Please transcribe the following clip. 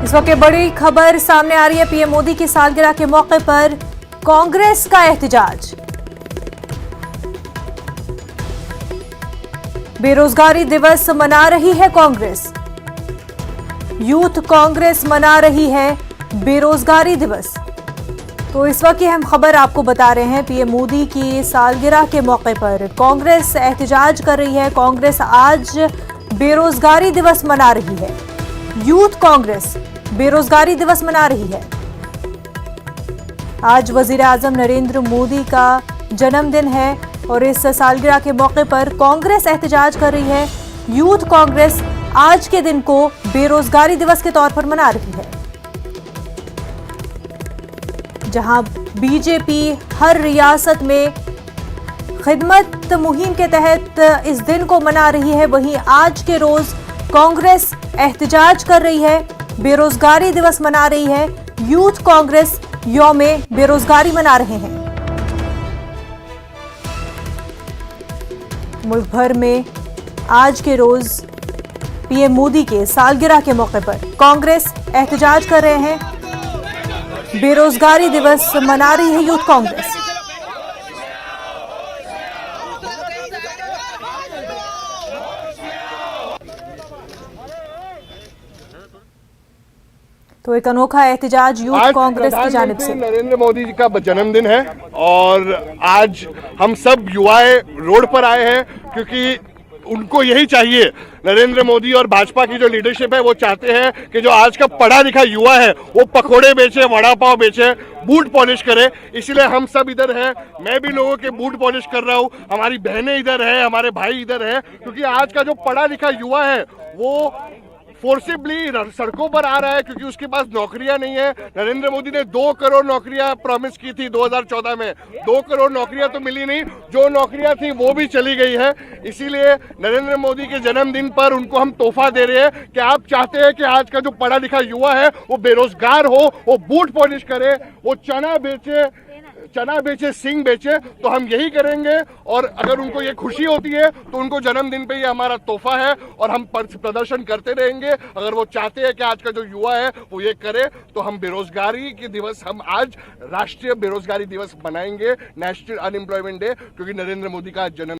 इस वक्त बड़ी खबर सामने आ रही है। पीएम मोदी की सालगिरह के मौके पर कांग्रेस का एहतजाज। बेरोजगारी दिवस मना रही है कांग्रेस। यूथ कांग्रेस मना रही है बेरोजगारी दिवस। तो इस वक्त की अहम खबर आपको बता रहे हैं। पीएम मोदी की सालगिरह के मौके पर कांग्रेस एहतजाज कर रही है। कांग्रेस आज बेरोजगारी दिवस मना रही है। यूथ कांग्रेस बेरोजगारी दिवस मना रही है। आज वजीर आजम नरेंद्र मोदी का जन्मदिन है और इस सालगिरह के मौके पर कांग्रेस एहतजाज कर रही है। यूथ कांग्रेस आज के दिन को बेरोजगारी दिवस के तौर पर मना रही है। जहां बीजेपी हर रियासत में खिदमत मुहिम के तहत इस दिन को मना रही है, वहीं आज के रोज कांग्रेस एहतजाज कर रही है, बेरोजगारी दिवस मना रही है। यूथ कांग्रेस यौम बेरोजगारी मना रहे हैं। मुल्क भर में आज के रोज पीएम मोदी के सालगिरह के मौके पर कांग्रेस एहतजाज कर रहे हैं। बेरोजगारी दिवस मना रही है यूथ कांग्रेस। तो एक अनोखा एहतजाज यूथ कांग्रेस की जानिब से। नरेंद्र मोदी जी का जन्मदिन है और आज हम सब युवाएं रोड पर आए हैं क्योंकि उनको यही चाहिए। नरेंद्र मोदी और भाजपा की जो लीडरशिप है वो चाहते हैं कि जो आज का पढ़ा लिखा युवा है वो पकोड़े बेचे, वड़ा पाव बेचे, बूट पॉलिश करे। इसलिए हम सब इधर हैं। मैं भी लोगों के बूट पॉलिश कर रहा हूँ। हमारी बहनें इधर है, हमारे भाई इधर है, क्योंकि आज का जो पढ़ा लिखा युवा है वो फोर्सिबली सड़कों पर आ रहा है क्योंकि उसके पास नौकरियां नहीं है। नरेंद्र मोदी ने 2 करोड़ नौकरियां प्रॉमिस की थी 2014 में। 2 करोड़ नौकरियां तो मिली नहीं, जो नौकरियां थी वो भी चली गई है। इसीलिए नरेंद्र मोदी के जन्मदिन पर उनको हम तोहफा दे रहे हैं कि आप चाहते हैं कि आज का जो पढ़ा लिखा युवा है वो बेरोजगार हो, वो बूट पॉलिश करे, वो चना बेचे, सिंग बेचे, तो हम यही करेंगे। और अगर उनको ये खुशी होती है तो उनको जन्मदिन पे ये हमारा तोहफा है और हम प्रदर्शन करते रहेंगे। अगर वो चाहते हैं कि आज का जो युवा है वो ये करे तो हम बेरोजगारी के दिवस, हम आज राष्ट्रीय बेरोजगारी दिवस मनाएंगे, नेशनल अनएम्प्लॉयमेंट डे, क्योंकि नरेंद्र मोदी का जन्म